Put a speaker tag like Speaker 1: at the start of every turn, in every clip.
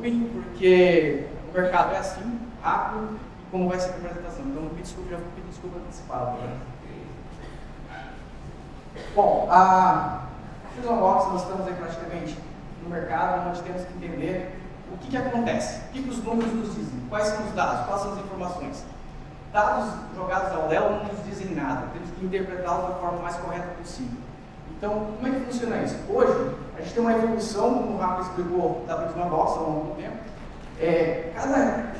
Speaker 1: desculpem, porque o mercado é assim, rápido, e como vai ser a apresentação. Então, me desculpe, já vou pedir desculpa antecipada. Bom, a Fusionbox, nós estamos aí praticamente no mercado, onde temos que entender o que acontece, o que os números nos dizem, quais são os dados, quais são as informações. Dados jogados ao léu não nos dizem nada, temos que interpretá-los da forma mais correta possível. Então, como é que funciona isso? Hoje, a gente tem uma evolução, como o Rafa explicou, da Fusionbox ao longo do tempo. Cada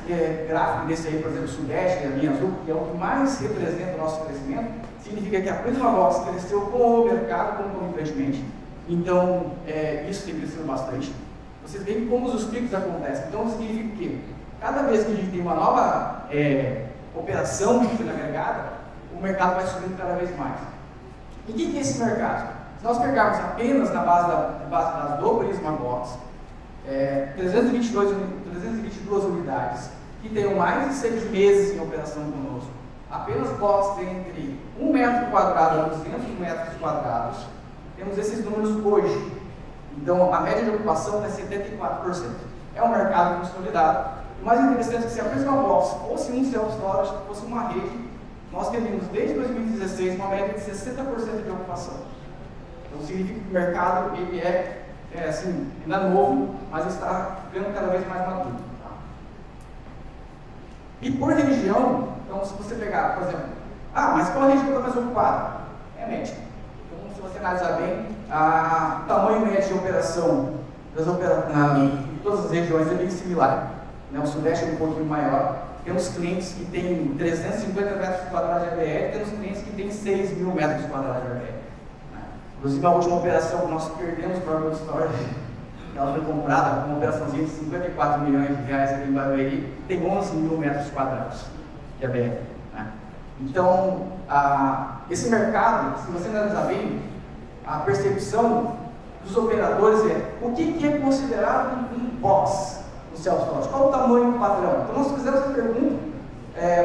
Speaker 1: gráfico desse aí, por exemplo, o Sudeste, a linha azul, que é o que mais representa o nosso crescimento, significa que a Fusionbox cresceu com o mercado concomitantemente. Então, isso tem crescido bastante. Vocês veem como os picos acontecem. Então, significa que cada vez que a gente tem uma nova operação sendo agregada, o mercado vai subindo cada vez mais. E o que é esse mercado? Se nós pegarmos apenas na base das do Prismabox, 322 unidades que tenham mais de 6 meses em operação conosco, apenas boxes entre 1 metro quadrado a 200 metros quadrados, temos esses números hoje. Então, a média de ocupação é 74%. É um mercado consolidado. O mais interessante é que se a Prismabox fosse um self-storage, fosse uma rede, nós teríamos desde 2016 uma média de 60% de ocupação. Então, significa que o mercado ele assim, ainda novo, mas está ficando cada vez mais maduro. Tá? E por região, então, se você pegar, por exemplo, mas qual região está mais ocupada? É a média. Então, se você analisar bem, o tamanho médio de operação em todas as regiões é bem similar. Né? O Sudeste é um pouquinho maior. Temos clientes que têm 350 metros quadrados de ABR, temos clientes que têm 6 mil metros quadrados de ABR. Inclusive, a última operação que nós perdemos para a Gold Storage, ela foi comprada com uma operaçãozinha de 54 milhões de reais aqui em Barueri, tem 11 mil metros quadrados de ABR. Né? Então, esse mercado, se você analisar bem, a percepção dos operadores o que é considerado um box no self-storage? Qual o tamanho padrão? Então, nós fizemos essa pergunta,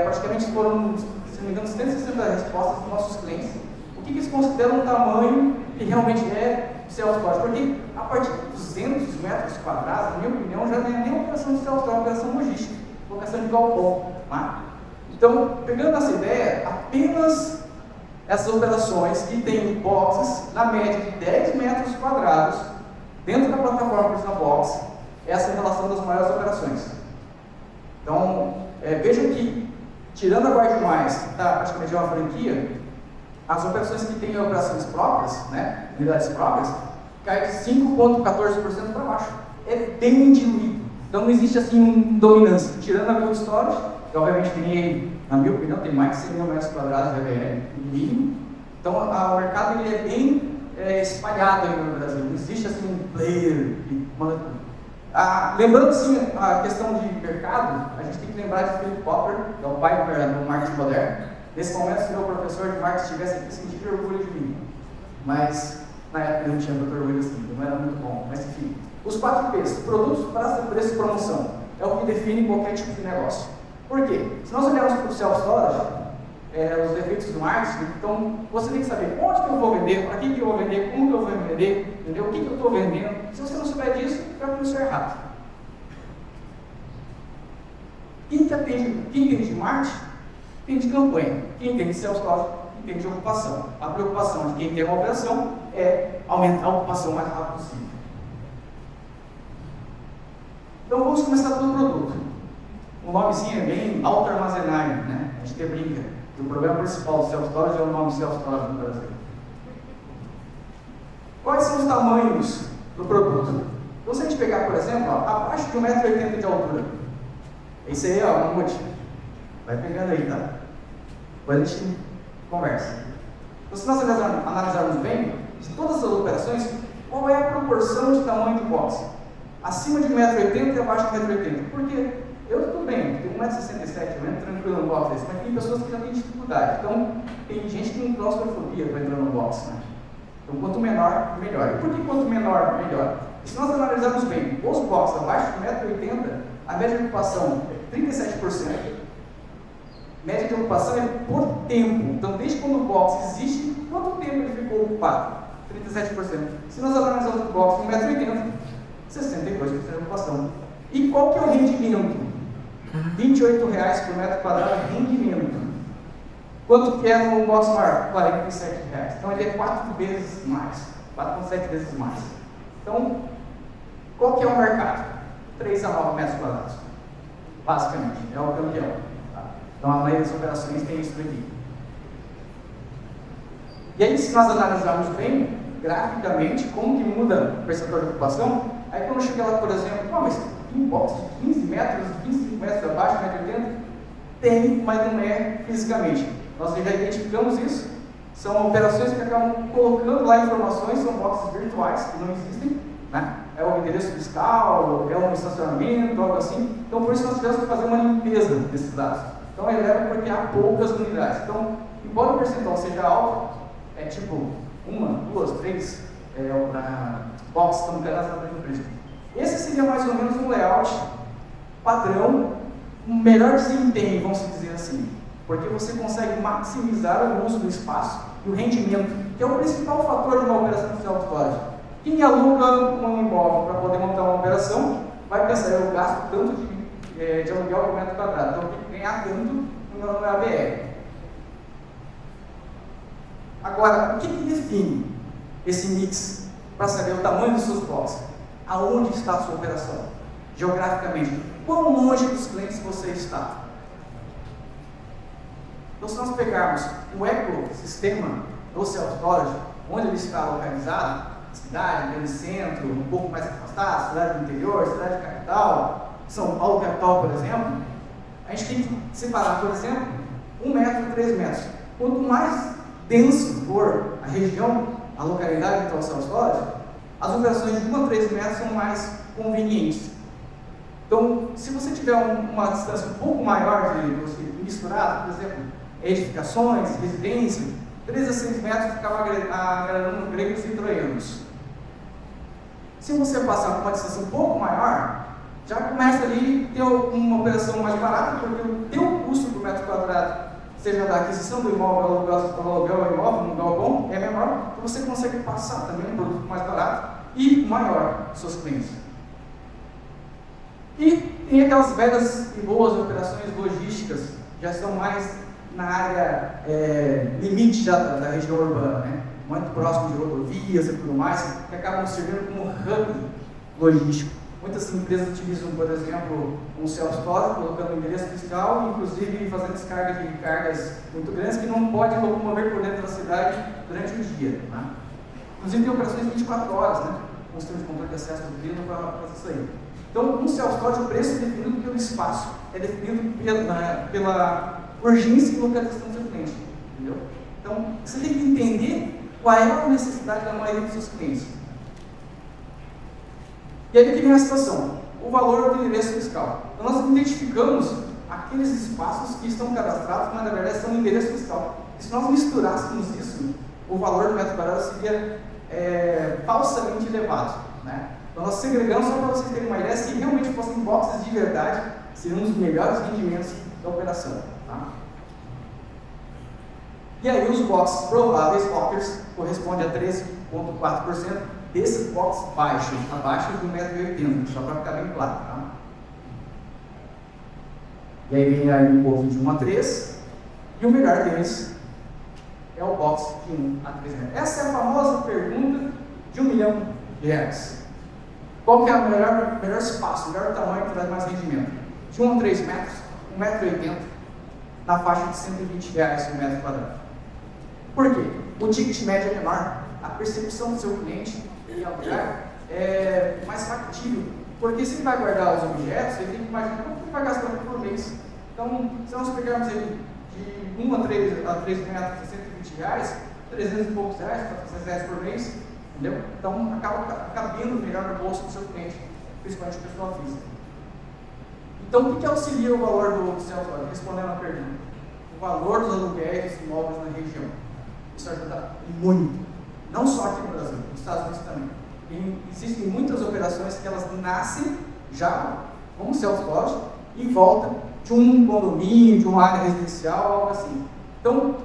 Speaker 1: praticamente foram, se não me engano, 160 respostas dos nossos clientes. O que eles consideram um tamanho que realmente é self-storage? Porque a partir de 200 metros quadrados, na minha opinião, já não é nem operação de self-storage, é operação logística, operação de galpão. Tá? Então, pegando essa ideia, apenas essas operações que têm boxes na média de 10 metros quadrados dentro da plataforma Prismabox, essa é a relação das maiores operações. Então, vejam que, tirando a Guard Mais, que está praticamente uma franquia, as operações que têm operações próprias, né, unidades próprias, cai de 5,14% para baixo. É bem diluído. Então não existe assim uma dominância. Tirando a Gold Storage, que obviamente tem, na minha opinião, tem mais de 100 mil metros quadrados de ABR, no mínimo. Então o mercado ele é bem espalhado aí no Brasil. Não existe assim um player que manda tudo. Lembrando assim, a questão de mercado, a gente tem que lembrar de Philip Popper, que é o pai do marketing moderno. Nesse momento, se o meu professor de marketing estivesse aqui, sentiria orgulho de mim. Mas, na época, eu não tinha Dr. Willis, não era muito bom. Mas, enfim, os 4 P's, produtos, prazo, preço e promoção, é o que define qualquer tipo de negócio. Por quê? Se nós olharmos para o self-storage, os efeitos do marketing, então, você tem que saber onde que eu vou vender, para quem que eu vou vender, como que eu vou vender, entendeu? O que que eu estou vendendo. Se você não souber disso, vai para o seu errado. Quem entende de marketing, entende de campanha. Quem entende de self-storage, entende de ocupação. A preocupação de quem tem uma operação é aumentar a ocupação o mais rápido possível. Então vamos começar pelo produto. O nomezinho é bem auto-armazenagem, né? A gente brinca. O problema principal do self-storage é o nome self-storage no Brasil. Quais são os tamanhos do produto? Então, se a gente pegar, por exemplo, abaixo de 1,80 m de altura, esse aí é um monte. Vai pegando aí, tá? Depois a gente conversa. Então, se nós analisarmos bem, de todas as operações, qual é a proporção de tamanho de box? Acima de 1,80 m e abaixo de 1,80 m. Por quê? Eu estou bem, tenho 1,67 m, eu entro tranquilo no box, mas tem pessoas que já têm dificuldade. Então, tem gente que tem claustrofobia para entrar no box, né? Então, quanto menor, melhor. E por que quanto menor, melhor? E se nós analisarmos bem, os boxes abaixo de 1,80 m, a média de ocupação é 37%. Média de ocupação é por tempo. Então, desde quando o box existe, quanto tempo ele ficou ocupado? 37%. Se nós analisarmos o box de 1,80 m, 62% de ocupação. E qual que é o rendimento? R$ 28,00 por metro quadrado é rendimento. Quanto que é no box maior? R$ 47,00. Então ele é 4 vezes mais, 4,7 vezes mais. Então, qual que é o mercado? 3 a 9 metros quadrados. Basicamente, é o campeão. Tá? Então a maioria das operações tem isso aqui. E aí, se nós analisarmos bem, graficamente, como que muda o percentual de ocupação, aí quando chega lá, por exemplo, mas um box de 15 metros, 25 metros abaixo, 1,80 m, tem, mas não é fisicamente. Nós já identificamos isso, são operações que acabam colocando lá informações, são boxes virtuais que não existem, né? É o endereço fiscal, é um estacionamento, algo assim. Então, por isso nós tivemos que fazer uma limpeza desses dados. Então, eleva porque há poucas unidades. Então, embora o percentual seja alto, é tipo 1, 2, 3 boxes estão cadastrados na empresa. Esse seria mais ou menos um layout padrão, um melhor desempenho, vamos dizer assim, porque você consegue maximizar o uso do espaço e o rendimento, que é o principal fator de uma operação de self-storage. Quem aluga um imóvel para poder montar uma operação, vai pensar, eu gasto tanto de aluguel por metro quadrado, então eu tenho que ganhar tanto no meu ABR. Agora, o que define esse mix para saber o tamanho dos seus blocos? Aonde está a sua operação? Geograficamente, quão longe dos clientes você está? Então, se nós pegarmos o ecossistema do self-storage, onde ele está localizado, cidade, grande centro, um pouco mais afastado, cidade do interior, cidade capital, São Paulo capital, por exemplo, a gente tem que separar, por exemplo, 1 metro e 3 metros. Quanto mais denso for a região, a localidade do self-storage, as operações de 1 a 3 metros são mais convenientes. Então, se você tiver uma distância um pouco maior de misturado, por exemplo, edificações, residência, 3 a 6 metros acaba agradando gregos e troianos. Se você passar por uma distância um pouco maior, já começa ali a ter uma operação mais barata, porque o teu custo por metro quadrado, seja da aquisição do imóvel, aluguel do imóvel, no galpão, é menor, então você consegue passar também um produto mais barato e maior para os seus clientes. E tem aquelas velhas e boas operações logísticas, já estão mais na área limite da região urbana, né? Muito próximo de rodovias e tudo mais, que acabam servindo como hub logístico. Muitas empresas utilizam, por exemplo, um self-storage, colocando um endereço fiscal, inclusive fazendo descarga de cargas muito grandes que não podem locomover por dentro da cidade durante o dia. Né? Inclusive tem operações de 24 horas, né? Com sistema de controle de acesso do cliente para fazer isso aí. Então, um self-storage, o preço é definido pelo espaço, é definido pela urgência e localização do seu cliente. Entendeu? Então, você tem que entender qual é a necessidade da maioria dos seus clientes. E aí que vem a situação, o valor do endereço fiscal. Então, nós identificamos aqueles espaços que estão cadastrados, mas na verdade são endereço fiscal. E se nós misturássemos isso, o valor do metro quadrado seria falsamente elevado. Né? Então, nós segregamos, só para vocês terem uma ideia, se realmente fossem boxes de verdade, seriam um dos melhores rendimentos da operação. Tá? E aí os boxes prováveis lockers correspondem a 13,4% desses boxes baixos, abaixo de 1,80 m, só para ficar bem claro. Tá? E aí vem aí um povo de 1 a 3, e o melhor deles é o box de 1 a 3 metros. Essa é a famosa pergunta de R$1 milhão. Qual que é o melhor espaço, o melhor tamanho que traz mais rendimento? De 1 a 3 metros, 1,80 m, na faixa de R$120 por metro quadrado. Por quê? O ticket médio é menor, a percepção do seu cliente em alugar é mais factível, porque se ele vai guardar os objetos, ele tem que imaginar quanto ele vai gastar por mês. Então, se nós pegarmos ele de 1 a 3 metros, R$120, 300 e poucos reais, R$400 por mês, entendeu? Então, acaba cabendo melhor no bolso do seu cliente, principalmente o pessoal físico. Então, o que auxilia o valor do self-storage? Respondendo à pergunta, o valor dos aluguéis dos imóveis na região. Isso ajuda muito, não só aqui no Brasil, nos Estados Unidos também. E existem muitas operações que elas nascem já como self-storage em volta de um condomínio, de uma área residencial, algo assim. Então,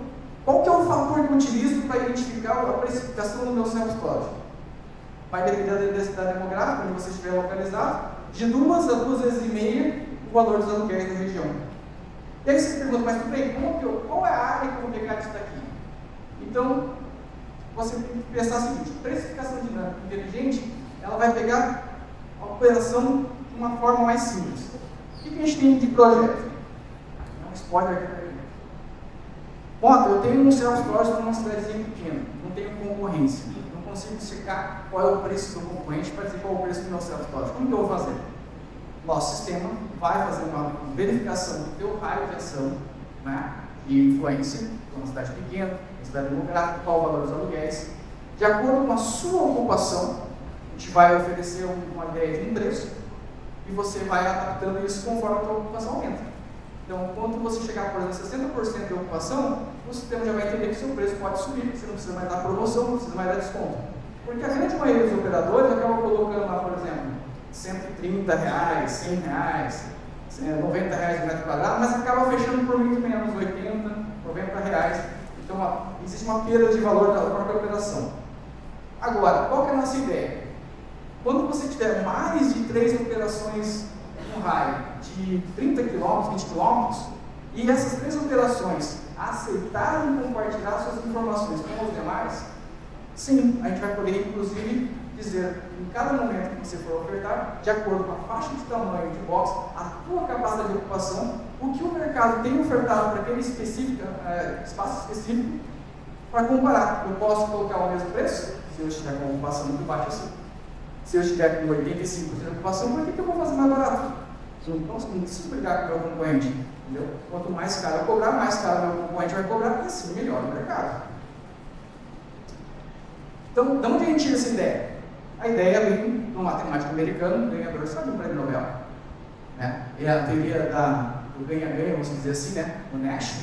Speaker 1: qual que é o fator que eu utilizo para identificar a precificação do meu self-storage? Vai depender da densidade demográfica, onde você estiver localizado, de 2 a 2 vezes e meia o valor dos aluguéis da região. E aí você pergunta, mas tudo bem, qual é a área que eu vou pegar disso daqui? Então, você tem que pensar o seguinte: precificação dinâmica inteligente, ela vai pegar a operação de uma forma mais simples. O que a gente tem de projeto? É um spoiler aqui para ele. Bom, eu tenho um self-storage numa cidadezinha pequena, não tenho concorrência, não consigo checar qual é o preço do concorrente para dizer qual é o preço do meu self-storage. Como que eu vou fazer? Nosso sistema vai fazer uma verificação do teu raio de ação, né, de influência, uma cidade pequena, uma cidade demográfica, qual o valor dos aluguéis. De acordo com a sua ocupação, a gente vai oferecer uma ideia de um preço e você vai adaptando isso conforme a tua ocupação aumenta. Então, quando você chegar, por exemplo, a 60% de ocupação, o sistema já vai entender que o seu preço pode subir, você não precisa mais dar promoção, não precisa mais dar desconto. Porque a grande maioria dos operadores acaba colocando lá, por exemplo, R$130, R$100, R$90 no metro quadrado, mas acaba fechando por muito menos, R$80, R$90. Então, existe uma perda de valor da própria operação. Agora, qual que é a nossa ideia? Quando você tiver mais de 3 operações no raio de 30 km, 20 km, e essas 3 operações aceitarem compartilhar suas informações com os demais, sim, a gente vai poder, inclusive, dizer em cada momento que você for ofertar, de acordo com a faixa de tamanho de box, a tua capacidade de ocupação, o que o mercado tem ofertado para aquele espaço específico, para comparar. Eu posso colocar o mesmo preço, se eu estiver com a ocupação muito baixa assim. Se eu estiver com 85% de ocupação, por que eu vou fazer mais barato? Então, não preciso brigar com o meu concorrente. Entendeu? Quanto mais caro eu cobrar, mais caro o meu concorrente vai cobrar, e assim melhor o mercado. Então, de onde a gente tira essa ideia? A ideia vem do matemático americano, ganhador, sabe, do prêmio Nobel? Né? É a teoria do ganha-ganha, vamos dizer assim, né? O Nash.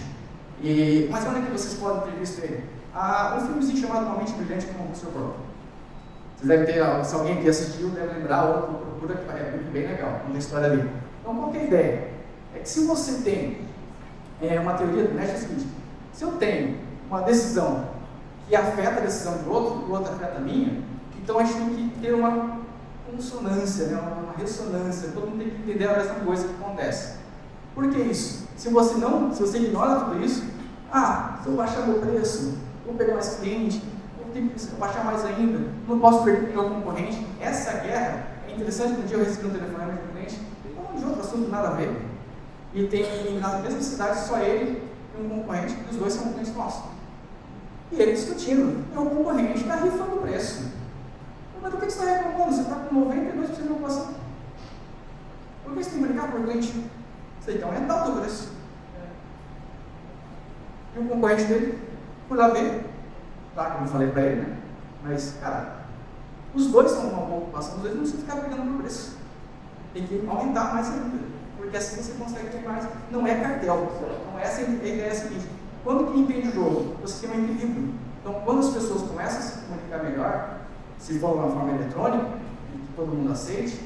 Speaker 1: Mas onde é que vocês podem ter visto ele? Um filmezinho chamado Uma Mente Brilhante com o Sr. Brown. Vocês devem ter, se alguém que assistiu, deve lembrar, ou procura, que é muito bem legal, uma história ali. Então, qual que é a ideia? É que se você tem uma teoria do Nash, é o seguinte: se eu tenho uma decisão que afeta a decisão do outro, o outro afeta a minha, então a gente tem que ter uma consonância, né? Uma ressonância, todo mundo tem que entender a mesma coisa que acontece. Por que isso? Se você ignora tudo isso, se eu baixar meu preço, vou pegar mais cliente, vou ter que baixar mais ainda, não posso perder o meu concorrente. Essa guerra é interessante. Um dia eu recebi um telefonema de um cliente, falando de outro assunto, nada a ver, e tem na mesma cidade só ele e um concorrente, e os dois são concorrentes nossos. E ele discutindo, meu concorrente está rifando o preço. Mas por que você está reclamando? Você está com 92% de ocupação. Por que você tem que brincar por cliente? Você tem que aumentar o teu preço. E o concorrente dele, fui lá ver, claro, como eu falei para ele, né? Mas, cara, os dois são uma boa ocupação, os dois não precisam ficar brigando por preço. Tem que aumentar mais ainda, porque assim você consegue ter mais. Não é cartel. Então, essa é a ideia seguinte: quando que entende o jogo? Você tem um equilíbrio. Então, quando as pessoas começam a se comunicar melhor, se for de uma forma eletrônica, e que todo mundo aceite,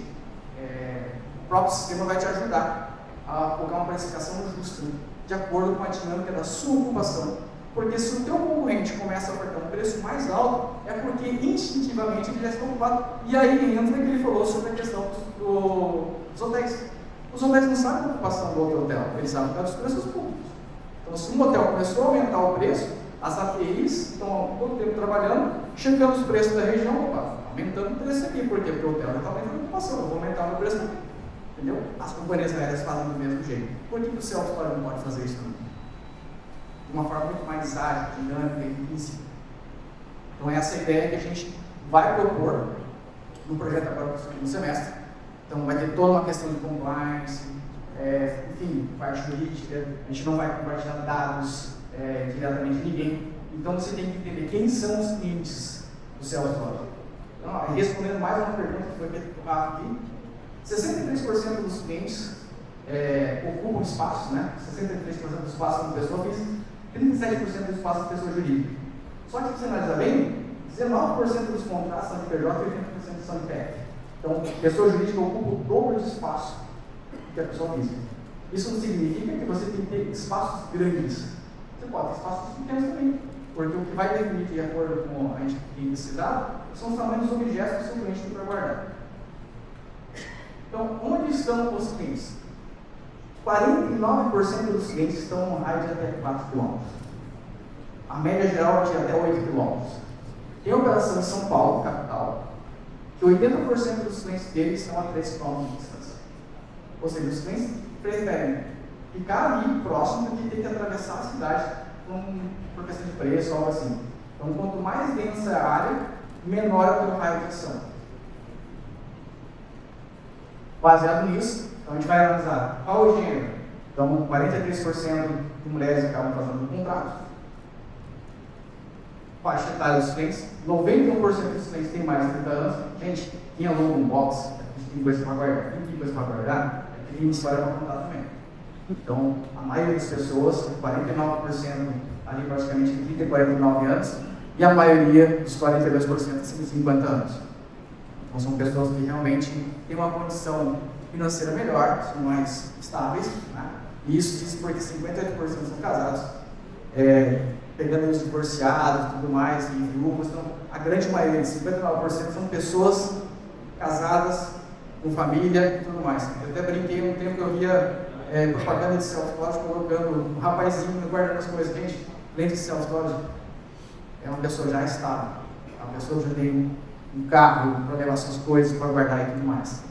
Speaker 1: o próprio sistema vai te ajudar a colocar uma precificação justa, de acordo com a dinâmica da sua ocupação. Porque se o teu concorrente começa a ofertar um preço mais alto, é porque instintivamente ele já está ocupado. E aí entra o que ele falou sobre a questão dos hotéis. Os hotéis não sabem a ocupação do outro hotel, eles sabem por causa dos preços públicos. Então, se um hotel começou a aumentar o preço, as APIs estão há todo tempo trabalhando, checando os preços da região, aumentando o preço aqui. Por quê? Porque o hotel já está aumentando a ocupação, eu vou aumentar o meu preço também. Entendeu? As companhias aéreas fazem do mesmo jeito. Por que o self-storage não pode fazer isso também? De uma forma muito mais ágil, dinâmica e intrínseca. Então, essa é a ideia que a gente vai propor no projeto agora do segundo semestre. Então, vai ter toda uma questão de compliance, enfim, parte jurídica. A gente não vai compartilhar dados diretamente de ninguém. Então, você tem que entender quem são os clientes do self-storage. Então, respondendo mais uma pergunta que foi feita aqui, 63% dos clientes ocupam espaços, né? 63% do espaço de pessoa física, 37% do espaço de pessoa jurídica. Só que, se você analisar bem, 19% dos contratos são de PJ e 80% são de PF. Então, pessoa jurídica ocupa o dobro de espaço que a pessoa física. Isso não significa que você tem que ter espaços grandes. Você pode ter espaços pequenos também, porque o que vai definir, de acordo com a gente tem esse dado, são os tamanhos dos objetos que o seu cliente tem para guardar. Então, onde estão os clientes? 49% dos clientes estão no raio de até 4 km. A média geral é de até 8 km. Tem operação em São Paulo, capital, que 80% dos clientes deles estão a 3 km de distância. Ou seja, os clientes preferem ficar ali próximo do que ter que atravessar a cidade por questão de preço ou algo assim. Então, quanto mais densa é a área, menor é o teu raio de ação. Baseado nisso, então a gente vai analisar qual o gênero. Então, 43% de mulheres acabam fazendo um contrato. Faixa etária dos clientes, 91% dos clientes têm mais de 30 anos. Gente, quem aluga um box, a gente tem coisa para guardar, tem coisa para guardar, tem história para contar também. Então, a maioria das pessoas, 49% ali praticamente de 30 e 49 anos, e a maioria dos 42% acima de 50 anos. Então, são pessoas que realmente têm uma condição financeira melhor, são mais estáveis, né? E isso diz porque 58% são casados, pegando os divorciados e tudo mais, e viúvas. Então, a grande maioria, 59%, são pessoas casadas, com família e tudo mais. Eu até brinquei um tempo que eu via propaganda de self-storage colocando um rapazinho guardando as coisas. Gente, cliente de self-storage é uma pessoa já estável, é uma pessoa que já tem um carro para levar suas coisas, para guardar e tudo mais.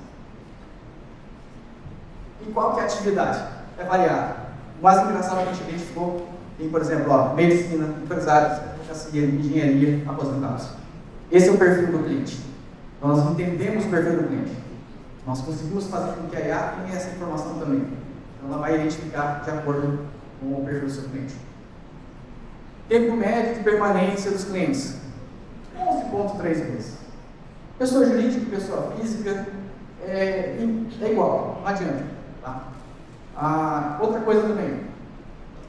Speaker 1: E qual que é a atividade? É variada. O mais engraçado que a gente identificou tem, por exemplo, medicina, empresários, advocacia, engenharia, aposentados. Esse é o perfil do cliente. Então, nós entendemos o perfil do cliente. Nós conseguimos fazer com que a IA tenha essa informação também. Então, ela vai identificar de acordo com o perfil do seu cliente. Tempo médio de permanência dos clientes: 11,3 vezes. Pessoa jurídica, pessoa física, é igual, não adianta. Tá? Outra coisa também,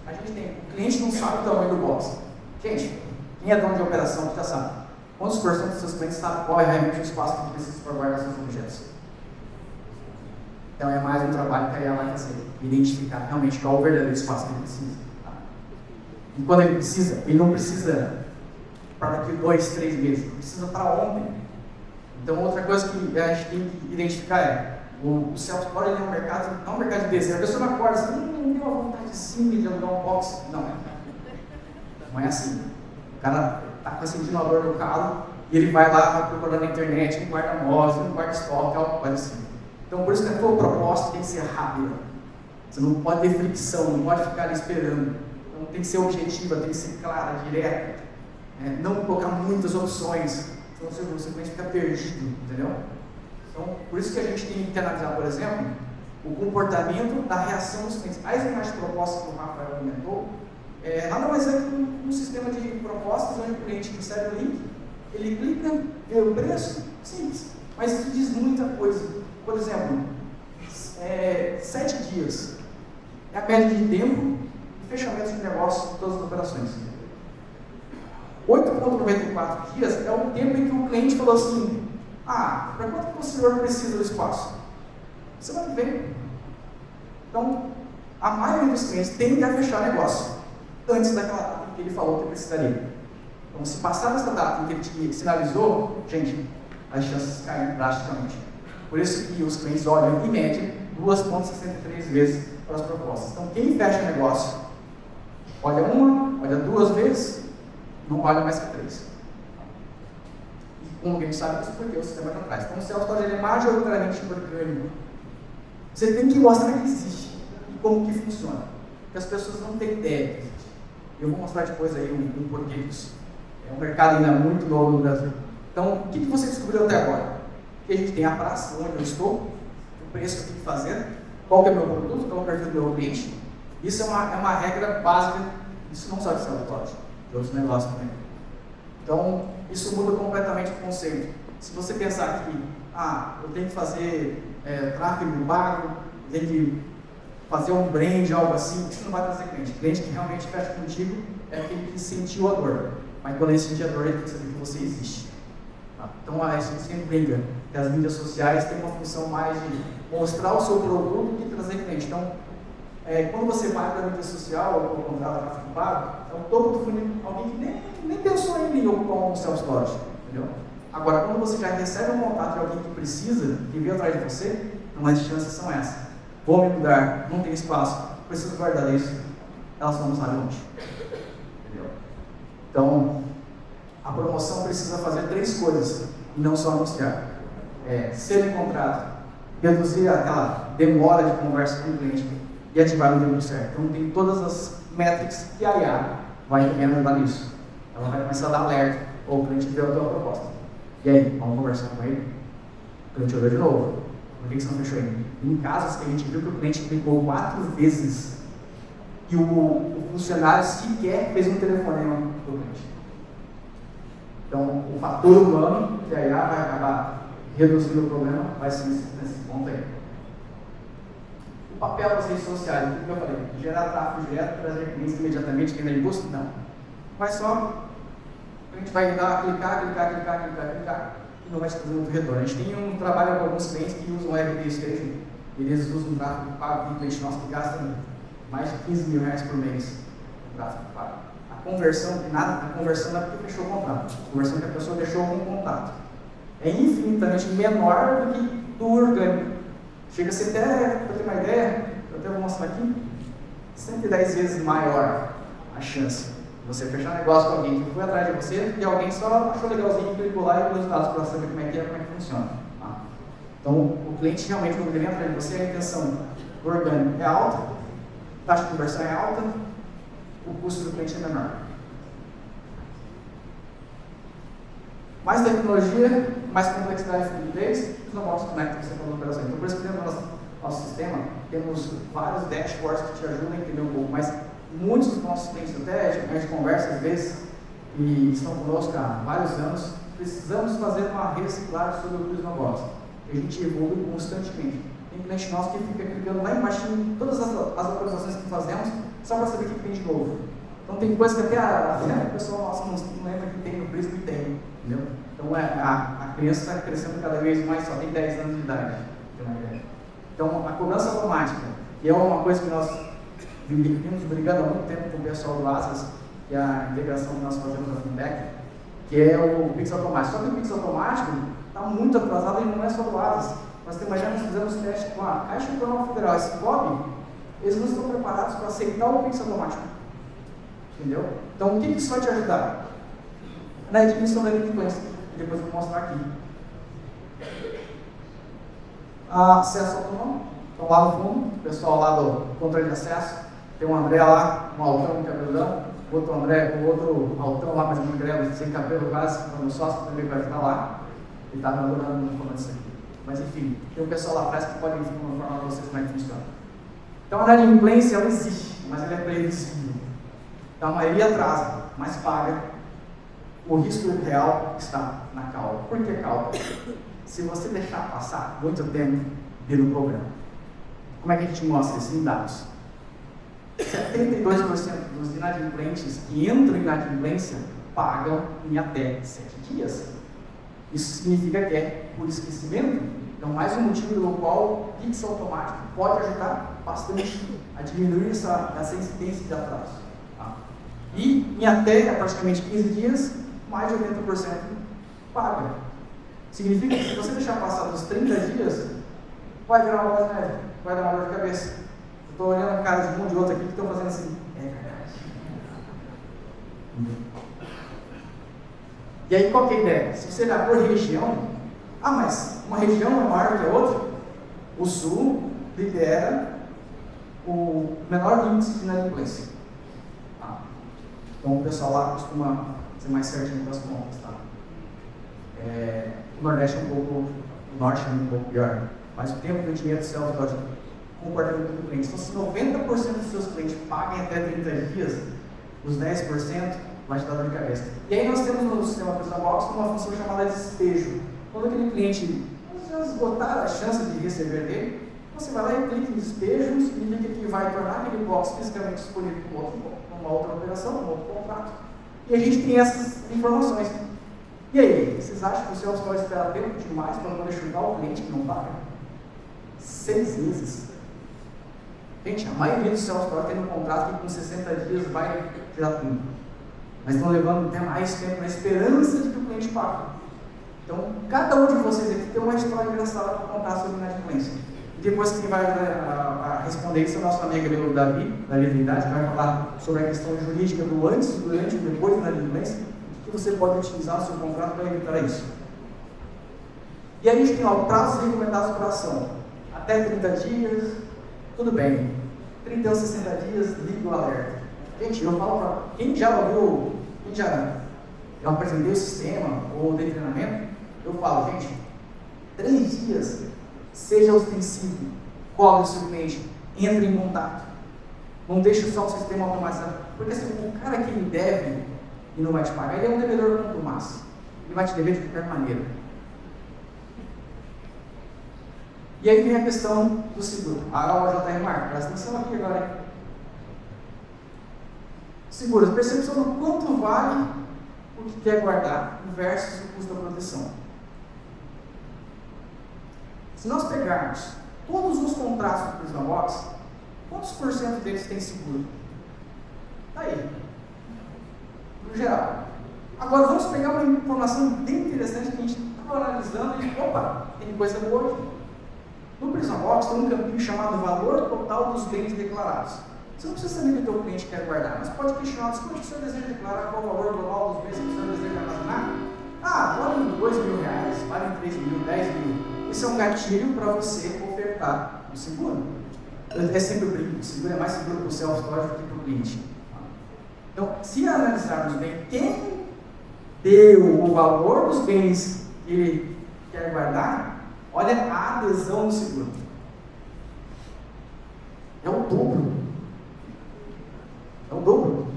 Speaker 1: a gente tem, o cliente não sabe o tamanho do box. Gente, quem é dono de operação já sabe. Quantos por cento dos seus clientes sabem qual é realmente o espaço que precisa para guardar seus objetos? Então é mais um trabalho que a IA vai fazer, identificar realmente qual é o verdadeiro espaço que ele precisa. Tá? E quando ele precisa, ele não precisa para daqui 2, 3 meses, ele precisa para ontem. Então outra coisa que a gente tem que identificar é, o self-storage é um mercado, não é um mercado de desejo. A pessoa não acorda assim, não tem uma vontade sim de alugar um box. Não é assim. O cara está sentindo uma dor no calo e ele vai lá procurar na internet, não guarda móveis, não guarda estoque, algo parecido. Então por isso que a tua proposta tem que ser rápida. Você não pode ter fricção, não pode ficar ali esperando. Então tem que ser objetiva, tem que ser clara, direta. Não colocar muitas opções, senão você vai ficar perdido, entendeu? Então, por isso que a gente tem que analisar, por exemplo, o comportamento da reação dos clientes. As imagens de propostas que o Rafael comentou, nada mais é que um sistema de propostas onde o cliente recebe o link, ele clica, vê o preço, simples. Mas isso diz muita coisa. Por exemplo, 7 dias é a média de tempo de fechamento de negócio de todas as operações. 8,94 dias é o tempo em que o cliente falou assim: para quanto o senhor precisa do espaço? Semana que vem. Então, a maioria dos clientes tende a fechar negócio antes daquela data que ele falou que precisaria. Então, se passar dessa data em que ele te sinalizou, gente, as chances caem drasticamente. Por isso que os clientes olham, em média, 2,63 vezes para as propostas. Então, quem fecha negócio, olha uma, olha 2 vezes, não olha mais que 3. Como a gente sabe isso porque o sistema está atrás. Então, o self-storage é majoritariamente orgânico. Você tem que mostrar que existe e como que funciona. Porque as pessoas não têm ideia que existe. Eu vou mostrar depois aí um porquê disso. É um mercado ainda muito novo no Brasil. Então, o que você descobriu até agora? Que a gente tem a praça, onde eu estou, o preço que eu tenho que fazer, qual que é o meu produto, qual é o perfil do meu cliente. Isso é uma regra básica, isso não só de self-storage, de outros negócios também. Então, isso muda completamente o conceito. Se você pensar que, eu tenho que fazer tráfego pago, eu tenho que fazer um brand, algo assim, isso não vai trazer cliente. Cliente que realmente fecha contigo é aquele que sentiu a dor. Mas quando ele sentir a dor, ele tem que saber que você existe. Tá? Então, a gente sempre brinca que as mídias sociais têm uma função mais de mostrar o seu produto que trazer cliente. Então, quando você vai para a mídia social ou contrata tráfego pago, é o topo do funil, alguém que nem pensou em ocupar um self-storage, entendeu? Agora, quando você já recebe um contato de alguém que precisa, que veio atrás de você, Então as chances são essas. Vou me mudar, não tem espaço, preciso guardar isso, elas vão sair onde. Entendeu? Então, a promoção precisa fazer 3 coisas, e não só anunciar. Ser encontrado, reduzir aquela demora de conversa com o cliente e ativar no tempo certo. Então tem todas as métricas que a IA vai ajudar nisso. Ela vai começar a dar alerta, ou o cliente deu a tua proposta. E aí, vamos conversar com ele? O cliente olhou de novo. Por que você não fechou ainda? Em casos que a gente viu que o cliente clicou 4 vezes e o funcionário sequer fez um telefonema para o cliente. Então, o fator humano que a IA vai acabar reduzindo o problema vai ser nesse ponto aí. O papel das redes sociais, o que eu falei? Gerar tráfego direto, trazer clientes imediatamente, quem da indústria? Não. Vai só, a gente vai clicar e não vai te trazer muito retorno. A gente tem um trabalho com alguns clientes que usam o RD Station, eles usam um tráfego pago, tem cliente nosso que gasta mais de 15 mil reais por mês no tráfego pago. A conversão não é porque fechou o contrato, a conversão que a pessoa deixou com o contato é infinitamente menor do que do orgânico. Chega a ser até, para ter uma ideia, eu até vou mostrar aqui, 110 vezes maior a chance de você fechar negócio com alguém que foi atrás de você e alguém só achou legalzinho, clicou lá e pôs os dados para saber como é que funciona. Tá? Então, o cliente realmente, quando ele vem atrás de você, a intenção do orgânico é alta, a taxa de conversão é alta, o custo do cliente é menor. Mais tecnologia, mais complexidade de fluidez, os novos conectam que você falou da operação. Então, por isso que dentro do nosso sistema, temos vários dashboards que te ajudam a entender um pouco, mas muitos dos nossos clientes até, a gente conversa às vezes, e estão conosco há vários anos, precisamos fazer uma reciclagem sobre o Prismabox, que a gente evolui constantemente. Tem cliente nosso que fica clicando lá embaixo em todas as atualizações que fazemos, só para saber o que tem de novo. Então tem coisa que até o pessoal nosso não lembra que tem no Prisma e tem, entendeu? Então a criança está crescendo cada vez mais, só tem 10 anos de idade. Então a cobrança automática, que é uma coisa que nós vimos brigando há muito tempo com o pessoal do Asas, que é a integração que nós fazemos na Fintech, que é o Pix automático. Só que o Pix automático está muito atrasado e não é só do Asas. Nós fizemos teste com a Caixa Econômica Federal, esse COB, eles não estão preparados para aceitar o Pix automático. Entendeu? Então, o que isso vai te ajudar? Na definição da delinquência, que depois eu vou mostrar aqui. Acesso autônomo. Então, lá no fundo, o pessoal lá do controle de acesso, tem um André lá, um altão com cabelão, outro André com outro altão lá, mas muito grande, sem cabelo quase, no sócio também vai ficar lá. Ele está me adorando no comando disso aqui. Mas enfim, tem um pessoal lá atrás que pode informar para vocês como é que funciona. Então, a inadimplência, ela existe, mas ela é previsível. Então, a maioria atrasa, mas paga. O risco real está na cauda. Por que cauda? Se você deixar passar muito tempo, vira um problema. Como é que a gente mostra isso em dados? 72% dos inadimplentes que entram em inadimplência pagam em até 7 dias. Isso significa que é por esquecimento. Então, mais um motivo pelo qual o Pix automático pode ajudar bastante a diminuir essa incidência de atraso. Tá? E em até praticamente 15 dias, mais de 80% paga. Significa que se você deixar passar dos 30 dias, vai virar uma bola de neve, vai dar uma dor de cabeça. Eu estou olhando a cara de um de outro aqui que estão fazendo assim. É verdade. E aí, qual que é a ideia? Se você olhar por região, mas uma região é maior que a outra, o Sul lidera o menor índice de inadimplência. Tá? Então, o pessoal lá costuma ser mais certinho com as contas. Tá? O Nordeste é um pouco, o Norte é um pouco pior, mas o tempo do dinheiro do céu pode comportamento do cliente. Então, se 90% dos seus clientes pagam até 30 dias, os 10% vai te dar dor de cabeça. E aí nós temos no sistema Prismabox uma função chamada despejo. Quando aquele cliente esgotar a chance de receber dele, você vai lá e clica em despejo, significa que vai tornar aquele box fisicamente disponível para uma outra operação, um outro contrato. E a gente tem essas informações. E aí, vocês acham que o seu vai esperar tempo demais para poder chutar o cliente que não paga? 6 meses. Gente, a maioria dos Salesforce tem um contrato que com 60 dias vai tirar tudo. Mas estão levando até mais tempo na esperança de que o cliente pague. Então, cada um de vocês aqui tem uma história engraçada para contar sobre inadimplência. depois quem vai a responder isso é o nosso amigo ali, o Davi, da Lideridade, que vai falar sobre a questão jurídica do antes, durante e depois da inadimplência, o que você pode utilizar no seu contrato para evitar isso. E aí a gente tem ó, prazos recomendados para ação. Até 30 dias, tudo bem. 30 ou 60 dias, liga o alerta. Gente, eu falo para quem já ouviu, eu apresentei o sistema ou dei treinamento, eu falo, gente, 3 dias, seja ostensivo, cobre o seu cliente, entre em contato. Não deixe só o sistema automatizado. Porque assim, o cara que ele deve e não vai te pagar, ele é um devedor contumaz. Ele vai te dever de qualquer maneira. E aí vem a questão do seguro. JR Marco, presta atenção aqui agora, hein? Seguros, percepção do quanto vale o que quer guardar versus o custo da proteção. Se nós pegarmos todos os contratos do Prisma Box, quantos por cento deles tem seguro? Está aí. No geral. Agora vamos pegar uma informação bem interessante que a gente estava analisando e, opa, tem coisa boa aqui. No Prisma Box tem um campinho chamado valor total dos bens declarados. Você não precisa saber o que o teu cliente quer guardar, mas pode questionar, quanto o senhor deseja declarar, qual o valor global dos bens que o senhor deseja armazenar? valem R$2.000, valem R$3.000, R$10.000. Isso é um gatilho para você ofertar o seguro. É sempre o brinco, o seguro é mais seguro para o self-storage do que para o cliente. Então, se analisarmos bem quem deu o valor dos bens que ele quer guardar, olha a adesão no seguro. É o dobro. É o dobro.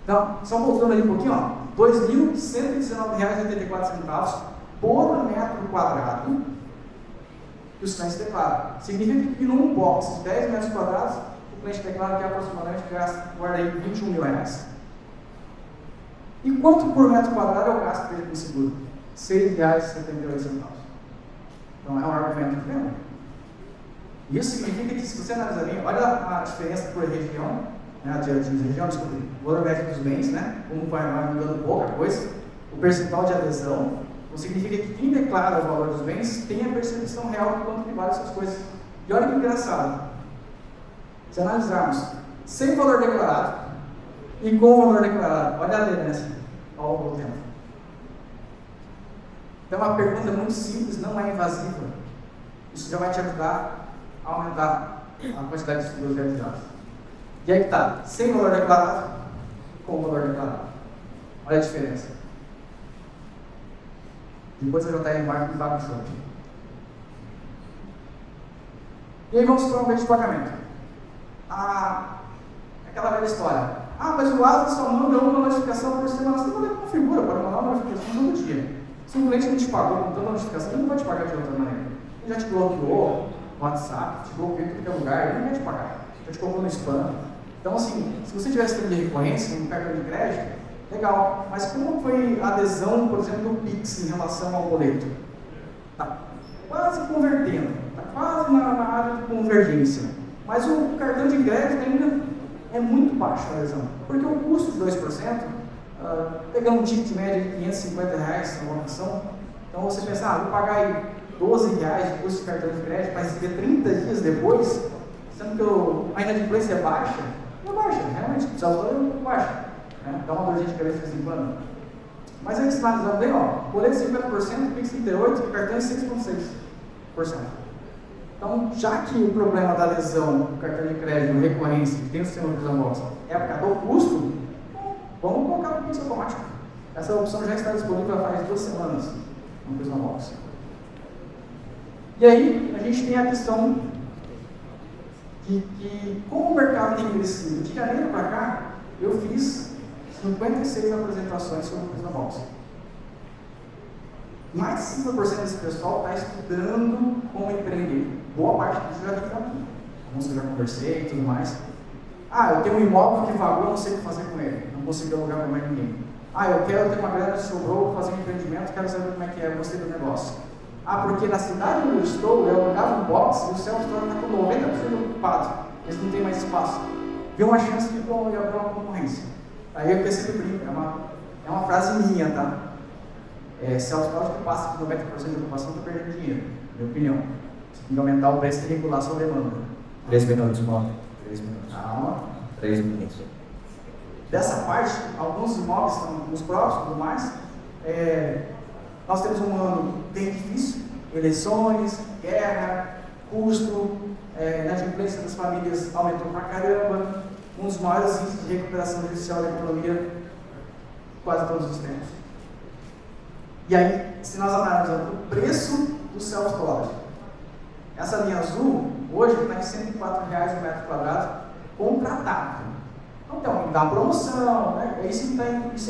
Speaker 1: Então, só voltando ali um pouquinho, ó, R$ 2.119,84 por metro quadrado que os clientes declaram. Significa que num box de 10 metros quadrados, o cliente declara que aproximadamente guarda aí R$21 mil. E quanto por metro quadrado é o gasto dele com seguro? R$ 6,78. Então é um argumento que vem. Isso significa que, se você analisar bem, olha a diferença por região, né, de região, desculpa, o valor médio dos bens, né, como vai mudando pouca coisa, o percentual de adesão, então significa que quem declara o valor dos bens tem a percepção real de quanto que vale essas coisas. E olha que engraçado, se analisarmos sem valor declarado e com o valor declarado, olha a aderência ao longo do tempo. Então, uma pergunta muito simples, não é invasiva. Isso já vai te ajudar a aumentar a quantidade de seguros realizados. E aí que está, sem valor declarado, com o valor declarado. Olha a diferença. Depois a JR Marco vai no shopping. E aí vamos para um meio de pagamento. Aquela velha história. Mas o Asa só manda uma notificação por semana. Você não configura para mandar uma notificação todo dia. Se o cliente não te pagou com toda a notificação, ele não vai te pagar de outra maneira. Ele já te bloqueou no WhatsApp, te bloqueou em qualquer lugar, ele não vai te pagar. Já te colocou no spam. Então, assim, se você tivesse tempo de recorrência, um cartão de crédito, legal. Mas como foi a adesão, por exemplo, do Pix em relação ao boleto? Está quase convertendo, está quase na área de convergência. Mas o cartão de crédito ainda é muito baixo a adesão. Porque o custo de 2%, pegando um ticket médio de R$550 na locação, então você pensa, vou pagar aí R$12 de custo de cartão de crédito, mas receber 30 dias depois, sendo que a inadimplência é baixa, realmente, o saldo é baixa, né? Dá uma dorzinha de cabeça de vez em quando. Mas aí você analisando bem, boleto 50%, Pix 38% e cartão 6,6%. Então, já que o problema da lesão do cartão de crédito, recorrência, que tem o sistema de Prisma Box, é por causa do custo, vamos colocar o Pix automático. Essa opção já está disponível faz 2 semanas no Prisma Box. E aí, a gente tem a questão que como o mercado tem crescido, de janeiro para cá, eu fiz 56 apresentações sobre o Prisma Box. Mais de 5% desse pessoal está estudando como empreender. Boa parte disso já vem aqui. Alguns eu já conversei e tudo mais. Eu tenho um imóvel que vagou, não sei o que fazer com ele. Não consigo alugar para mais ninguém. Eu quero ter uma grana que sobrou, vou fazer um empreendimento, quero saber como é que é, gostei do negócio. Porque na cidade onde eu estou, eu alugava um box e o self-storage está com 90% ocupado. Eles não têm mais espaço. Vê uma chance de abrir uma concorrência. Aí eu percebi o brinco, é uma frase minha, tá? Self-storage que passa de 90% de ocupação está perdendo dinheiro, na minha opinião. Você tem que aumentar o preço e regular a sua demanda.
Speaker 2: 3 minutos, mano. 3 minutos.
Speaker 1: Calma.
Speaker 2: 3 minutos.
Speaker 1: Dessa parte, alguns imóveis estão nos próximos e tudo mais. Nós temos um ano bem difícil, eleições, guerra, custo, inadimplência das famílias aumentou pra caramba, um dos maiores índices de recuperação judicial da economia quase todos os tempos. E aí, se nós analisarmos o preço do self-storage, essa linha azul hoje está em R$ 104,00 o metro quadrado contratado. Então, dá promoção, né? Isso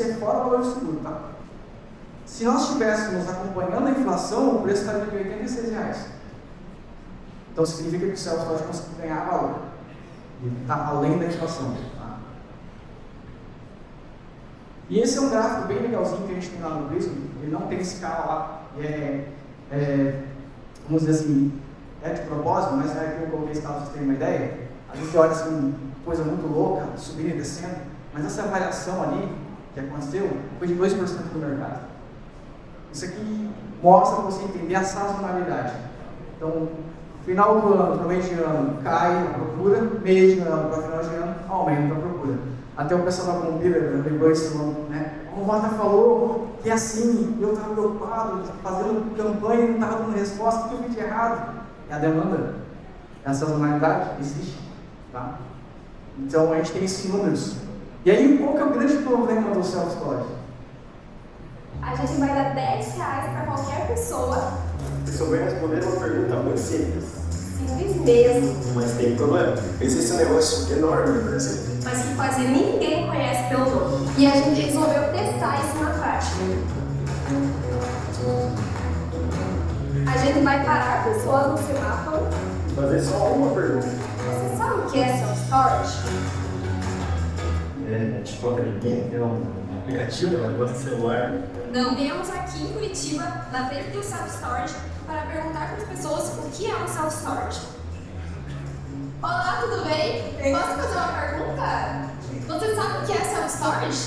Speaker 1: é fora do valor do seguro, tá? Se nós estivéssemos acompanhando a inflação, o preço estaria de R$ 86,00. Então, significa que o self-storage conseguiu ganhar valor. Ele está além da inflação. Tá? E esse é um gráfico bem legalzinho que a gente tem lá no Prism. Ele não tem escala lá. Vamos dizer assim, de propósito, mas aqui eu coloquei escala para vocês terem uma ideia. A gente olha assim, coisa muito louca, subindo e descendo, mas essa variação ali que aconteceu foi de 2% do mercado. Isso aqui mostra para você entender a sazonalidade. Então, final do ano para o meio de ano cai a procura, meio de ano para final de ano aumenta a procura. Até o pessoal da Compila pegou isso, né? O Mota falou que é assim, eu estava preocupado, fazendo campanha e não estava dando resposta, o que eu fiz de errado? É a demanda, é a sazonalidade, existe. Tá? Então a gente tem esses números. E aí, qual que é o grande problema do self-storage?
Speaker 3: A gente vai dar R$10 para qualquer pessoa.
Speaker 4: Se souber responder uma pergunta muito simples.
Speaker 3: Simples mesmo.
Speaker 4: Mas tem problema. Existe um negócio enorme no Brasil.
Speaker 3: Mas que quase ninguém conhece pelo nome. E a gente resolveu testar isso na prática. A gente vai parar pessoas no semáforo.
Speaker 4: Fazer só uma pergunta.
Speaker 3: Você sabe o que é self-storage?
Speaker 4: Tipo aquele tem um aplicativo para o celular.
Speaker 3: Não, viemos aqui em Curitiba, na frente do self-storage, para perguntar para as pessoas o que é um self-storage. Olá, tudo bem? Posso fazer uma pergunta? Você sabe o que é self-storage?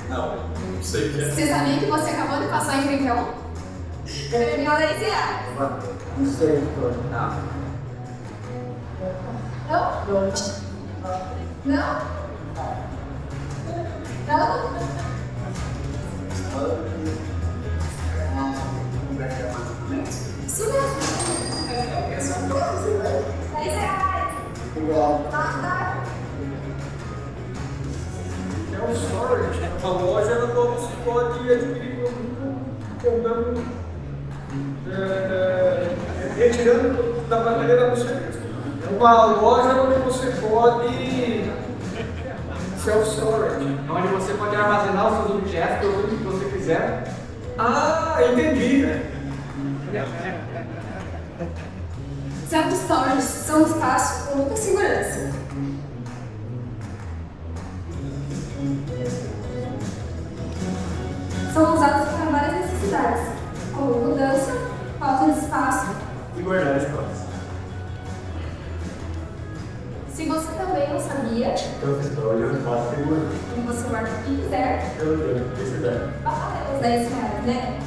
Speaker 4: Não, não sei o que é.
Speaker 3: Você sabia que você acabou de passar em Rincão? Terminou da ICA?
Speaker 2: Não sei, não.
Speaker 3: Não? Não? Não? Isso mesmo. R$10. Tá.
Speaker 5: É um storage, uma loja na qual você pode adquirir produto comprando, retirando da prateleira do serviço. É uma loja onde você pode self-storage.
Speaker 1: Onde você pode armazenar os seus objetos pelo que você quiser.
Speaker 5: Ah, entendi.
Speaker 3: Self-storage são espaços com muita segurança. São usados para várias necessidades, como mudança, falta de espaço.
Speaker 4: E guardar espaço.
Speaker 3: Se você também não sabia,
Speaker 4: Eu fiz para olhar o espaço seguro.
Speaker 3: você guarda o que quiser,
Speaker 4: Eu tenho necessidade.
Speaker 3: vai valer uns R$10, né?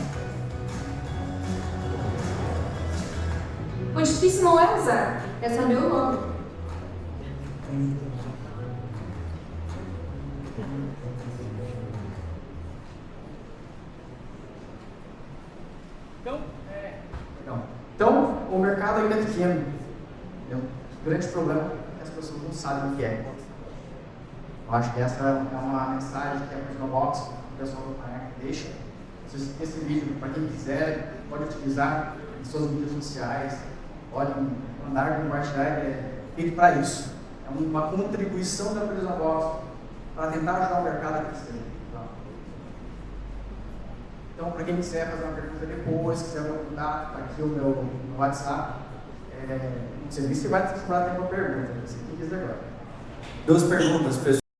Speaker 3: O difícil não é usar, é saber o nome.
Speaker 1: Então, o mercado ainda é pequeno. O grande problema é que as pessoas não sabem o que é. Eu acho que essa é uma mensagem que a Prismabox, o pessoal do Conec deixa. Esse vídeo, para quem quiser, pode utilizar em suas mídias sociais, pode mandar compartilhar, é feito para isso. É uma contribuição da Prismabox para tentar ajudar o mercado a crescer. Então, para quem quiser fazer uma pergunta depois, quiser me contato, está aqui o meu WhatsApp. O serviço vai te sobrar tempo para pergunta, você que quiser agora.
Speaker 2: 2 perguntas, pessoal.